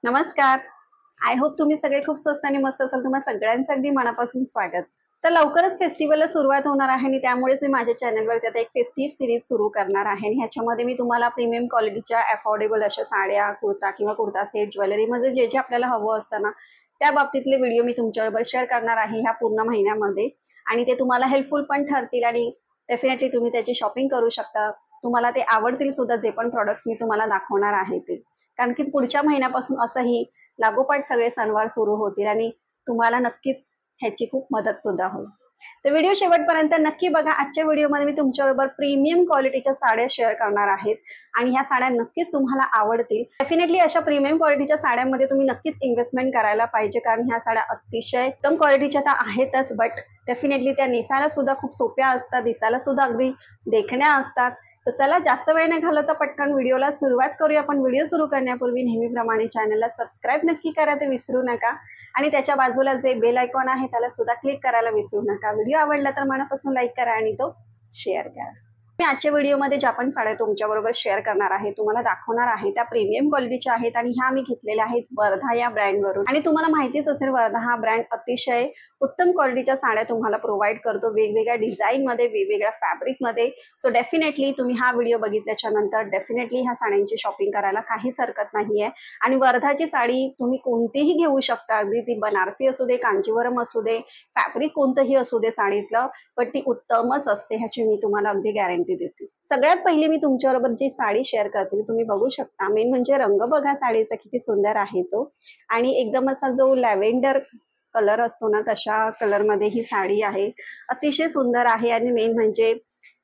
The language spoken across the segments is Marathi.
नमस्कार. आय होप तुम्ही सगळे खूप स्वस्त आणि मस्त असाल. तुम्हा सगळ्यांचं अगदी मनापासून स्वागत. तर लवकरच फेस्टिवलला सुरुवात होणार आहे आणि त्यामुळेच मी माझ्या चॅनलवरती आता एक फेस्टिव्ह सीरीज सुरू करणार आहे आणि ह्याच्यामध्ये मी तुम्हाला प्रीमियम क्वालिटीच्या अफोर्डेबल अशा साड्या, कुर्ता किंवा कुर्ता सेट, ज्वेलरीमध्ये जे जे आपल्याला हवं असतं ना, त्या बाबतीतले व्हिडिओ मी तुमच्याबरोबर शेअर करणार आहे ह्या पूर्ण महिन्यामध्ये आणि ते तुम्हाला हेल्पफुल पण ठरतील आणि डेफिनेटली तुम्ही त्याची शॉपिंग करू शकता. तुम्हाला ते आवडतील सुद्धा जे पण प्रॉडक्ट्स मी तुम्हाला दाखवणार आहे ते. कारण की पुढच्या महिन्यापासून असंही लागोपाठ सगळे सणवार सुरू होतील आणि तुम्हाला नक्कीच ह्याची खूप मदत सुद्धा होईल. तर व्हिडिओ शेवटपर्यंत नक्की बघा. आजच्या व्हिडिओमध्ये मी तुमच्याबरोबर प्रीमियम क्वालिटीच्या साड्या शेअर करणार आहेत आणि ह्या साड्या नक्कीच तुम्हाला आवडतील. डेफिनेटली अशा प्रीमियम क्वालिटीच्या साड्यांमध्ये तुम्ही नक्कीच इन्व्हेस्टमेंट करायला पाहिजे, कारण ह्या साड्या अतिशय उत्तम क्वालिटीच्या तर आहेतच, बट डेफिनेटली त्या नेसायला सुद्धा खूप सोप्या असतात, दिसायला सुद्धा अगदी देखण्या असतात. तर चला जास्त वेळ न घालवता पटकन व्हिडिओला सुरुवात करूया. पण व्हिडिओ सुरू करण्यापूर्वी नेहमीप्रमाणे चॅनलला सबस्क्राईब नक्की करा, ते विसरू नका आणि त्याच्या बाजूला जे बेल आयकॉन आहे त्याला सुद्धा क्लिक करायला विसरू नका. व्हिडिओ आवडला तर मनापासून लाईक करा आणि तो शेअर करा. मी आजच्या व्हिडिओमध्ये ज्या पण साड्या तुमच्याबरोबर शेअर करणार आहे, तुम्हाला दाखवणार आहे, त्या प्रीमियम क्वालिटीच्या आहेत आणि ह्या मी घेतलेल्या आहेत वर्धा या ब्रँडवरून. आणि तुम्हाला माहितीच असेल वर्धा हा ब्रँड अतिशय उत्तम क्वालिटीच्या साड्या तुम्हाला प्रोव्हाइड करतो, वेगवेगळ्या डिझाईनमध्ये, वेगवेगळ्या फॅब्रिकमध्ये. सो डेफिनेटली तुम्ही हा व्हिडिओ बघितल्याच्या नंतर डेफिनेटली ह्या साड्यांची शॉपिंग करायला काहीच हरकत नाहीये. आणि वर्धाची साडी तुम्ही कोणतीही घेऊ शकता, अगदी ती बनारसी असू दे, कांजीवरम असू दे, फॅब्रिक कोणतंही असू दे साडीतलं, पण ती उत्तमच असते ह्याची मी तुम्हाला अगदी गॅरंटी देते. सगळ्यात पहिली मी तुमच्याबरोबर जी साडी शेअर करते तुम्ही बघू शकता. मेन म्हणजे रंग बघा साडीचा किती सुंदर आहे तो, आणि एकदम असा जो लॅव्हेंडर कलर असतो ना तशा कलरमध्ये ही साडी आहे. अतिशय सुंदर आहे आणि मेन म्हणजे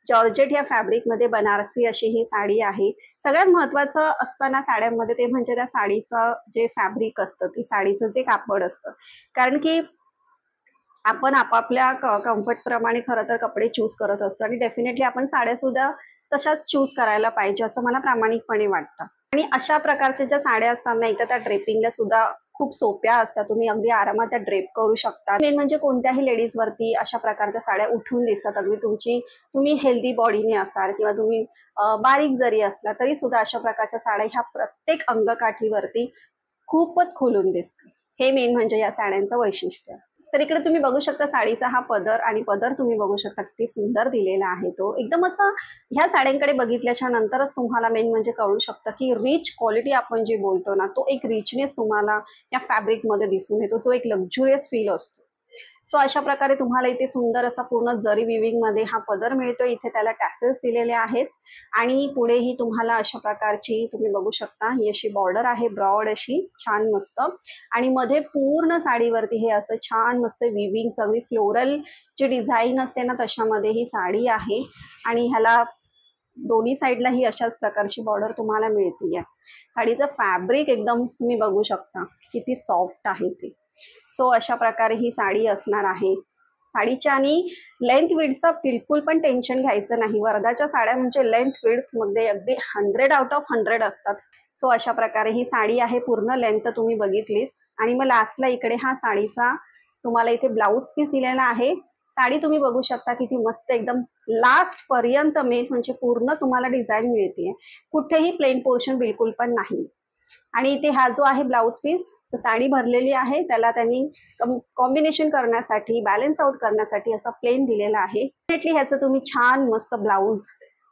जॉर्जेट या फॅब्रिकमध्ये बनारसी अशी ही साडी आहे. सगळ्यात महत्वाचं असतं ना साड्यांमध्ये ते म्हणजे त्या साडीचं जे फॅब्रिक असतं, ती साडीचं जे कापड असतं. कारण की आपण आपापल्या कम्फर्ट प्रमाणे खरं तर कपडे चूज करत असतो आणि डेफिनेटली आपण साड्या सुद्धा तशाच चूज करायला पाहिजे असं मला प्रामाणिकपणे वाटतं. आणि अशा प्रकारच्या ज्या साड्या असतात ना, इथं त्या ड्रेपिंगला सुद्धा खूप सोप्या असतात. तुम्ही अगदी आरामात त्या ड्रेप करू शकता. मेन म्हणजे कोणत्याही लेडीजवरती अशा प्रकारच्या साड्या उठून दिसतात. अगदी तुम्ही हेल्दी बॉडीने असाल किंवा तुम्ही बारीक जरी असला तरी सुद्धा अशा प्रकारच्या साड्या ह्या प्रत्येक अंगकाठीवरती खूपच खुलून दिसतात. हे मेन म्हणजे या साड्यांचं वैशिष्ट्य. तर इकडे तुम्ही बघू शकता साडीचा हा पदर, आणि पदर तुम्ही बघू शकता किती सुंदर दिलेला आहे तो. एकदम असा ह्या साड्यांकडे बघितल्याच्या नंतरच तुम्हाला मेन म्हणजे कळू शकतं की रिच क्वालिटी आपण जे बोलतो ना, तो एक रिचनेस तुम्हाला या फॅब्रिकमध्ये दिसून येतो, जो एक लक्झुरियस फील असतो. सो अशा प्रकारे तुम्हाला इथे सुंदर असा पूर्ण जरी विविंग मध्ये हा पदर मिळतो. इथे त्याला टॅसेल्स दिलेले आहेत आणि पुढेही तुम्हाला अशा प्रकारची तुम्ही बघू शकता ही अशी बॉर्डर आहे, ब्रॉड अशी छान मस्त, आणि मध्ये पूर्ण साडीवरती हे असं छान मस्त विविंग सगळी फ्लोरल जी डिझाईन असते ना तशामध्ये ही साडी आहे. आणि ह्याला दोन्ही साईडला ही अशाच प्रकारची बॉर्डर तुम्हाला मिळतीये. साडीचं फॅब्रिक एकदम तुम्ही बघू शकता किती सॉफ्ट आहे ते. सो अशा प्रकारे ही साडी असणार आहे. साडीच्या आणि लेंथ विड्थचा बिलकुल पण टेन्शन घ्यायचं नाही. वर्धाच्या साड्या म्हणजे लेंथ विड्थ मध्ये अगदी 100 आउट ऑफ 100 असतात. सो अशा प्रकारे ही साडी आहे. पूर्ण लेंथ तुम्ही बघितलीच. आणि मग लास्टला इकडे हा साडीचा तुम्हाला इथे ब्लाऊज पीस दिलेला आहे. साडी तुम्ही बघू शकता किती मस्त एकदम लास्ट पर्यंत मेन म्हणजे पूर्ण तुम्हाला डिझाईन मिळते. कुठेही प्लेन पोर्शन बिलकुल पण नाही. आणि इथे हा जो आहे ब्लाऊज पीस, साडी भरलेली आहे त्याला त्यांनी कॉम्बिनेशन करण्यासाठी, बॅलन्स आउट करण्यासाठी असा प्लेन दिलेला आहे. डेफिनेटली ह्याचं तुम्ही छान मस्त ब्लाऊज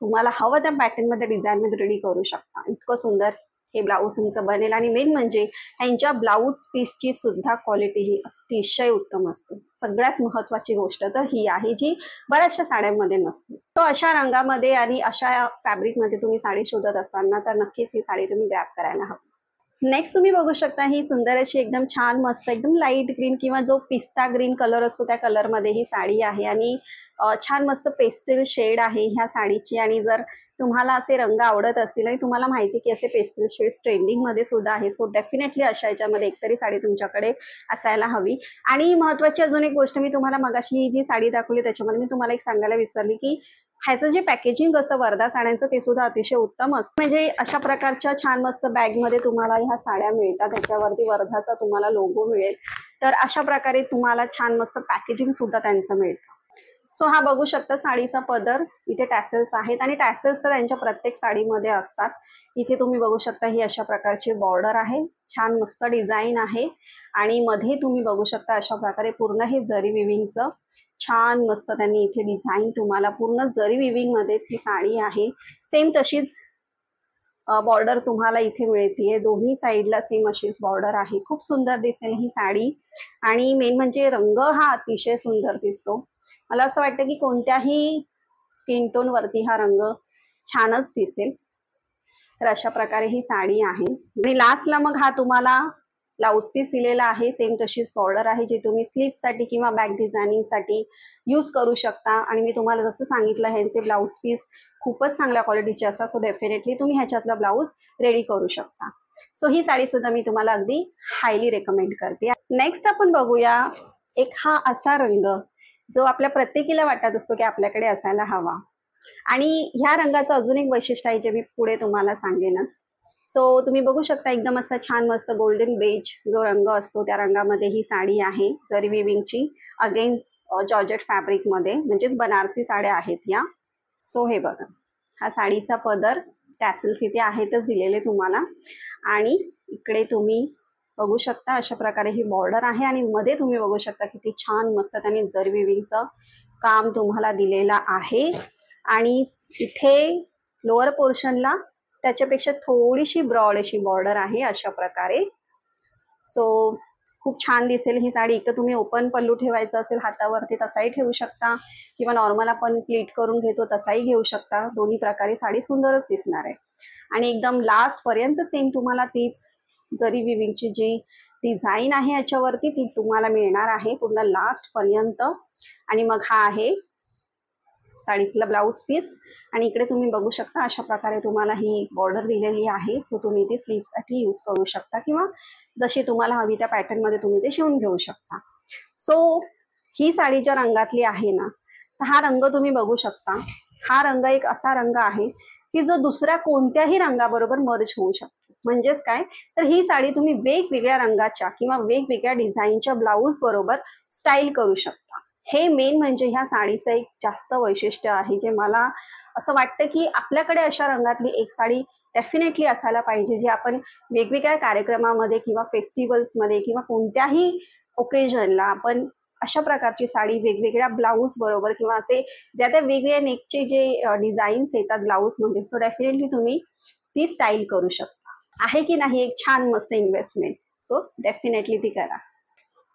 तुम्हाला हवं त्या पॅटर्न मध्ये डिझाईन मध्ये रेडी करू शकता. इतकं सुंदर हे ब्लाऊज तुमचं बनेल. आणि मेन म्हणजे ह्यांच्या ब्लाऊज पीसची सुद्धा क्वालिटी ही अतिशय उत्तम असते. सगळ्यात महत्वाची गोष्ट तर ही आहे जी बऱ्याचशा साड्यांमध्ये नसते. तो अशा रंगामध्ये आणि अशा फॅब्रिकमध्ये तुम्ही साडी शोधत असाल ना, तर नक्कीच ही साडी तुम्ही ग्रॅब करायला हवी. नेक्स्ट तुम्ही बघू शकता ही सुंदर अशी एकदम छान मस्त एकदम लाईट ग्रीन किंवा जो पिस्ता ग्रीन कलर असतो त्या कलरमध्ये ही साडी आहे. आणि छान मस्त पेस्टल शेड आहे ह्या साडीची. आणि जर तुम्हाला असे रंग आवडत असतील आणि तुम्हाला माहिती की असे पेस्टल शेड्स ट्रेंडिंगमध्ये सुद्धा आहे, सो डेफिनेटली अशा याच्यामध्ये एकतरी साडी तुमच्याकडे असायला हवी. आणि महत्त्वाची अजून एक गोष्ट मी तुम्हाला मगाशी ही जी साडी दाखवली त्याच्यामध्ये मी तुम्हाला एक सांगायला विसरली की ह्याचं जे पॅकेजिंग असतं वर्धा साड्यांचं ते सुद्धा अतिशय उत्तम असतं. म्हणजे अशा प्रकारच्या छान मस्त बॅगमध्ये तुम्हाला ह्या साड्या मिळतात, त्याच्यावरती वर्धाचा तुम्हाला लोगो मिळेल. तर अशा प्रकारे तुम्हाला छान मस्त पॅकेजिंग सुद्धा त्यांचं मिळतं. सो हा बघू शकता साडीचा पदर, इथे टॅसेल्स आहेत आणि टॅसेल्स तर त्यांच्या प्रत्येक साडीमध्ये असतात. इथे तुम्ही बघू शकता ही अशा प्रकारची बॉर्डर आहे, छान मस्त डिझाईन आहे आणि मध्ये तुम्ही बघू शकता अशा प्रकारे पूर्ण हे जरी विविंगचं छान मस्त त्यांनी इथे डिझाईन, तुम्हाला पूर्ण जरी विविंग मध्येच ही साडी आहे. सेम तशीच बॉर्डर तुम्हाला इथे मिळतीये, दोन्ही साईडला सेम अशीच बॉर्डर आहे. खूप सुंदर दिसेल ही साडी आणि मेन म्हणजे रंग हा अतिशय सुंदर दिसतो. मला असं वाटतं की कोणत्याही स्किन टोन वरती हा रंग छानच दिसेल. तर अशा प्रकारे ही साडी आहे आणि लास्टला मग हा तुम्हाला ब्लाउज पीस दिलेला आहे, सेम तशीच बॉर्डर आहे जी तुम्ही स्लीव्हसाठी किंवा बॅक डिझायनिंगसाठी यूज करू शकता. आणि मी तुम्हाला जसं सांगितलं ह्यांचे ब्लाउज पीस खूपच चांगल्या क्वालिटीचे असतात, सो डेफिनेटली तुम्ही ह्याच्यातला ब्लाउज रेडी करू शकता. सो ही साडी सुद्धा मी तुम्हाला अगदी हायली रेकमेंड करते. नेक्स्ट आपण बघूया एक हा असा रंग जो आपल्या प्रत्येकीला वाटत असतो की आपल्याकडे असायला हवा आणि ह्या रंगाचं अजून एक वैशिष्ट्य आहे जे मी पुढे तुम्हाला सांगेनच. सो तुम्ही बघू शकता एकदम असा छान मस्त गोल्डन बेज जो रंग असतो त्या रंगामध्ये ही साडी आहे जरी विविंगची, अगेन जॉर्जेट फॅब्रिकमध्ये, म्हणजेच बनारसी साड्या आहेत या. सो हे बघा हा साडीचा पदर, टॅसल्स इथे आहेतच दिलेले तुम्हाला आणि इकडे तुम्ही बघू शकता अशा प्रकारे ही बॉर्डर आहे आणि मध्ये तुम्ही बघू शकता किती छान मस्त त्यांनी जरी विविंगचं काम तुम्हाला दिलेलं आहे आणि इथे लोअर पोर्शनला त्याच्यापेक्षा थोडीशी ब्रॉड अशी बॉर्डर आहे अशा प्रकारे. सो खूप छान दिसेल ही साडी. इथं तुम्ही ओपन पल्लू ठेवायचा असेल हातावरती तसाही ठेवू शकता किंवा नॉर्मल आपण प्लीट करून घेतो तसाही घेऊ शकता. दोन्ही प्रकारे साडी सुंदरच दिसणार आहे आणि एकदम लास्ट पर्यंत सेम तुम्हाला तीच जरी विविंगची जी डिझाईन आहे याच्यावरती ती तुम्हाला मिळणार आहे पूर्ण लास्ट पर्यंत. आणि मग हा आहे साडीतला ब्लाउज पीस आणि इकडे तुम्ही बघू शकता अशा प्रकारे तुम्हाला ही बॉर्डर दिलेली आहे. सो तुम्ही ती स्लीव्हसाठी यूज करू शकता किंवा जशी तुम्हाला हवी त्या पॅटर्नमध्ये तुम्ही ते शिवून घेऊ शकता. सो ही साडी ज्या रंगातली आहे ना, तर हा रंग तुम्ही बघू शकता. हा रंग एक असा रंग आहे की जो दुसऱ्या कोणत्याही रंगाबरोबर मर्ज होऊ शकतो. म्हणजेच काय, तर ही साडी तुम्ही वेगवेगळ्या रंगाच्या किंवा वेगवेगळ्या डिझाईनच्या ब्लाऊज बरोबर स्टाईल करू शकता. हे मेन म्हणजे ह्या साडीचं एक जास्त वैशिष्ट्य आहे जे मला असं वाटतं की आपल्याकडे अशा रंगातली एक साडी डेफिनेटली असायला पाहिजे जी आपण वेगवेगळ्या कार्यक्रमामध्ये किंवा फेस्टिवल्समध्ये किंवा कोणत्याही ओकेजनला आपण अशा प्रकारची साडी वेगवेगळ्या ब्लाऊज बरोबर किंवा असे ज्या त्या वेगवेगळ्या नेकचे जे डिझाईन्स येतात ब्लाऊजमध्ये, सो डेफिनेटली तुम्ही ती स्टाईल करू शकता. आहे की नाही एक छान मस्त इन्व्हेस्टमेंट. सो डेफिनेटली ती करा.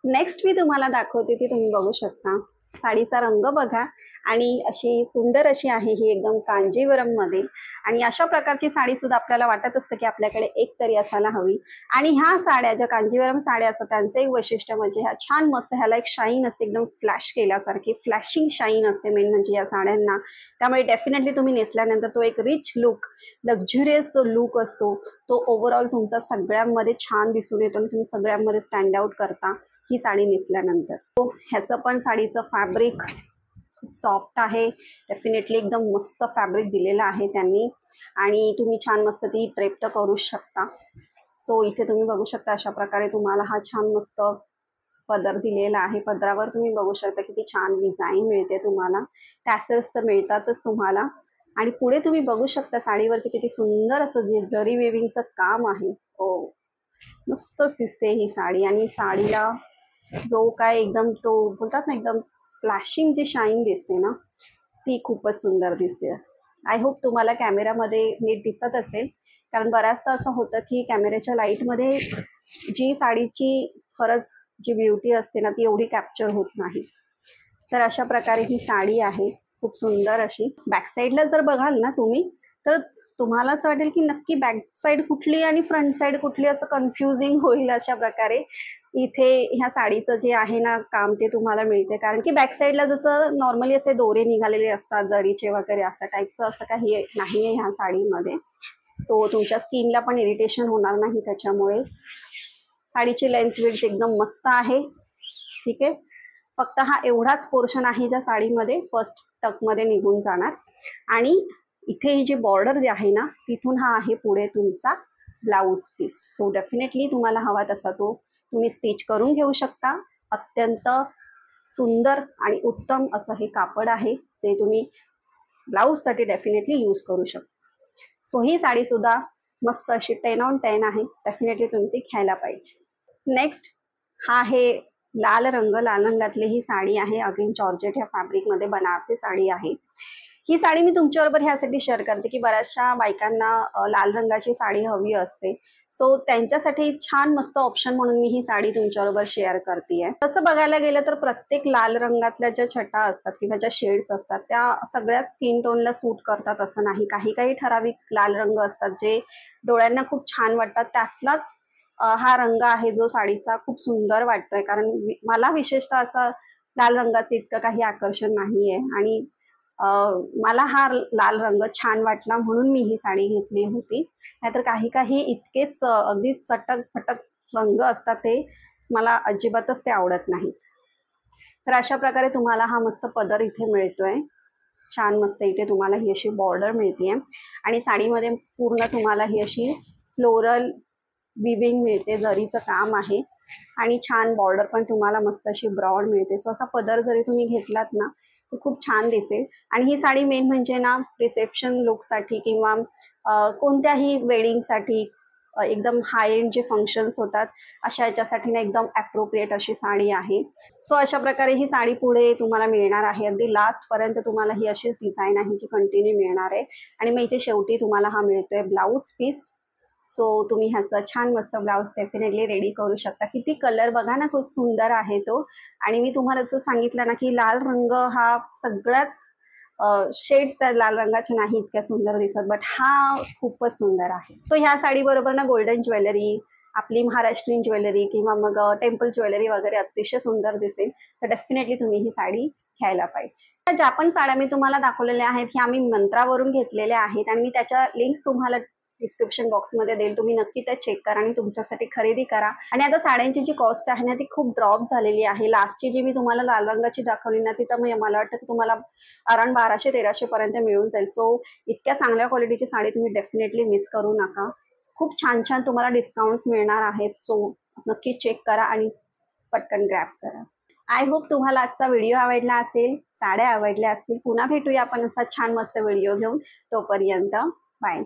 नेक्स्ट मी तुम्हाला दाखवते ती तुम्ही बघू शकता. साडीचा रंग बघा आणि अशी सुंदर अशी आहे ही एकदम कांजीवरम मध्ये आणि अशा प्रकारची साडी सुद्धा आपल्याला वाटत असतं की आपल्याकडे एक तरी असायला हवी. आणि ह्या साड्या ज्या कांजीवरम साड्या असतात त्यांचं एक वैशिष्ट्य म्हणजे ह्या छान मस्त ह्याला एक शाईन असते, एकदम फ्लॅश केल्यासारखी फ्लॅशिंग शाईन असते मेन म्हणजे या साड्यांना. त्यामुळे डेफिनेटली तुम्ही नेसल्यानंतर तो एक रिच लुक, लक्झुरियस जो लुक असतो तो ओव्हरऑल तुमचा सगळ्यांमध्ये छान दिसून येतो आणि तुम्ही सगळ्यांमध्ये स्टँड आउट करता ही साडी नेसल्यानंतर. तो ह्याचं पण साडीचं फॅब्रिक खूप सॉफ्ट आहे, डेफिनेटली एकदम मस्त फॅब्रिक दिलेलं आहे त्यांनी आणि तुम्ही छान मस्त ती ड्रेप तर करू शकता. सो इथे तुम्ही बघू शकता अशा प्रकारे तुम्हाला हा छान मस्त पदर दिलेला आहे. पदरावर तुम्ही बघू शकता किती छान डिझाईन मिळते तुम्हाला, टॅसल्स तर मिळतातच तुम्हाला आणि पुढे तुम्ही बघू शकता साडीवरती किती सुंदर असं जे जरी वेविंगचं काम आहे. हो मस्तच दिसते ही साडी आणि साडीला जो काय एकदम तो बोलतात ना एकदम फ्लॅशिंग जी शाईन दिसते ना ती खूपच सुंदर दिसते. आय होप तुम्हाला कॅमेरामध्ये नीट दिसत असेल, कारण बऱ्याचदा असं होतं की कॅमेऱ्याच्या लाईटमध्ये जी साडीची खरंच जी ब्युटी असते ना ती एवढी कॅप्चर होत नाही. तर अशा प्रकारे ही साडी आहे खूप सुंदर अशी. बॅक साईडला जर बघाल ना तुम्ही तर तुम्हाला असं वाटेल की नक्की बॅक साईड कुठली आणि फ्रंट साईड कुठली असं कन्फ्युजिंग होईल. अशा प्रकारे इथे ह्या साडीचं जे आहे ना काम ते तुम्हाला मिळते, कारण की बॅक साईडला जसं नॉर्मली असे दोरे निघालेले असतात जरीचे वगैरे असं टाईपचं असं काही नाही आहे ह्या साडीमध्ये. सो तुमच्या स्किनला पण इरिटेशन होणार नाही त्याच्यामुळे. साडीची लेंथ विड्थ एकदम मस्त आहे. ठीक आहे, फक्त हा एवढाच पोर्शन आहे ज्या साडीमध्ये फर्स्ट टकमध्ये निघून जाणार आणि इथे ही जी बॉर्डर जी आहे ना तिथून हा आहे पुढे तुमचा ब्लाऊज पीस. सो डेफिनेटली तुम्हाला हवा तसा तो तुम्ही स्टिच करून घेऊ शकता. अत्यंत सुंदर आणि उत्तम असं हे कापड आहे, जे तुम्ही ब्लाऊजसाठी डेफिनेटली यूज करू शकता. सो ही साडीसुद्धा मस्त अशी 10 on 10 आहे. डेफिनेटली तुम्ही ती घ्यायला पाहिजे. नेक्स्ट हा आहे लाल रंग. लाल रंगातली ही साडी आहे. अगेन जॉर्जेट ह्या फॅब्रिकमध्ये बनारसी साडी आहे. ही साडी मी तुमच्याबरोबर ह्यासाठी शेअर करते की बऱ्याचशा बायकांना लाल रंगाची साडी हवी असते. सो त्यांच्यासाठी छान मस्त ऑप्शन म्हणून मी ही साडी तुमच्याबरोबर शेअर करते. तसं बघायला गेलं तर प्रत्येक लाल रंगातल्या ज्या छटा असतात किंवा ज्या शेड्स असतात त्या सगळ्याच स्किन टोनला सूट करतात असं नाही. काही काही ठराविक लाल रंग असतात जे डोळ्यांना खूप छान वाटतात. त्यातलाच हा रंग आहे जो साडीचा खूप सुंदर वाटतोय, कारण मला विशेषतः असं लाल रंगाचं इतकं काही आकर्षण नाहीये आणि मला हा लाल रंग छान वाटला म्हणून मी ही साडी घेतली होती. नाहीतर काही काही इतकेच अगदी चटक फटक रंग असतात ते मला अजिबातच ते आवडत नाहीत. तर अशा प्रकारे तुम्हाला हा मस्त पदर इथे मिळतोय. छान मस्त इथे तुम्हाला ही अशी बॉर्डर मिळते आणि साडीमध्ये पूर्ण तुम्हाला ही अशी फ्लोरल विविंग मिळते. जरीचं काम आहे आणि छान बॉर्डर पण तुम्हाला मस्त अशी ब्रॉड मिळते. सो असा पदर जरी तुम्ही घेतलात ना तर खूप छान दिसेल. आणि ही साडी मेन म्हणजे ना रिसेप्शन लुकसाठी किंवा कोणत्याही वेडिंगसाठी एकदम हाय एंड जे फंक्शन्स होतात अशा याच्यासाठी ना एकदम ॲप्रोप्रिएट अशी साडी आहे. सो अशा प्रकारे ही साडी पुढे तुम्हाला मिळणार आहे. अगदी लास्टपर्यंत तुम्हाला ही अशीच डिझाईन आहे जी कंटिन्यू मिळणार आहे. आणि मग इथे शेवटी तुम्हाला हा मिळतोय ब्लाऊज पीस. सो तुम्ही ह्याचा छान मस्त ब्लाऊज डेफिनेटली रेडी करू शकता. किती कलर बघा ना, खूप सुंदर आहे तो. आणि मी तुम्हाला जसं सांगितलं ना की लाल रंग हा सगळ्याच शेड्स त्या लाल रंगाचे नाही इतक्या सुंदर दिसत, बट हा खूपच सुंदर आहे. तो ह्या साडी बरोबर ना गोल्डन ज्वेलरी, आपली महाराष्ट्रीयन ज्वेलरी किंवा मग टेम्पल ज्वेलरी वगैरे अतिशय सुंदर दिसेल. तर डेफिनेटली तुम्ही ही साडी घ्यायला पाहिजे. ज्या पण साड्या मी तुम्हाला दाखवलेल्या आहेत ह्या मी मंत्रावरून घेतलेल्या आहेत आणि मी त्याच्या लिंक्स तुम्हाला डिस्क्रिप्शन बॉक्समध्ये देईल. तुम्ही नक्की त्या चेक करा आणि तुमच्यासाठी खरेदी करा. आणि आता साड्यांची जी कॉस्ट आहे ना ती खूप ड्रॉप झालेली आहे. लास्टची जी मी तुम्हाला लाल रंगाची दाखवली ना ती तर मला वाटतं की तुम्हाला अराउंड 1200-1300 पर्यंत मिळून जाईल. सो इतक्या चांगल्या क्वालिटीची साडी तुम्ही डेफिनेटली मिस करू नका. खूप छान छान तुम्हाला डिस्काउंट्स मिळणार आहेत. सो नक्की चेक करा आणि पटकन ग्रॅब करा. आय होप तुम्हाला आजचा व्हिडिओ आवडला असेल, साड्या आवडल्या असतील. पुन्हा भेटूया आपण असा छान मस्त व्हिडिओ घेऊन. तोपर्यंत बाय.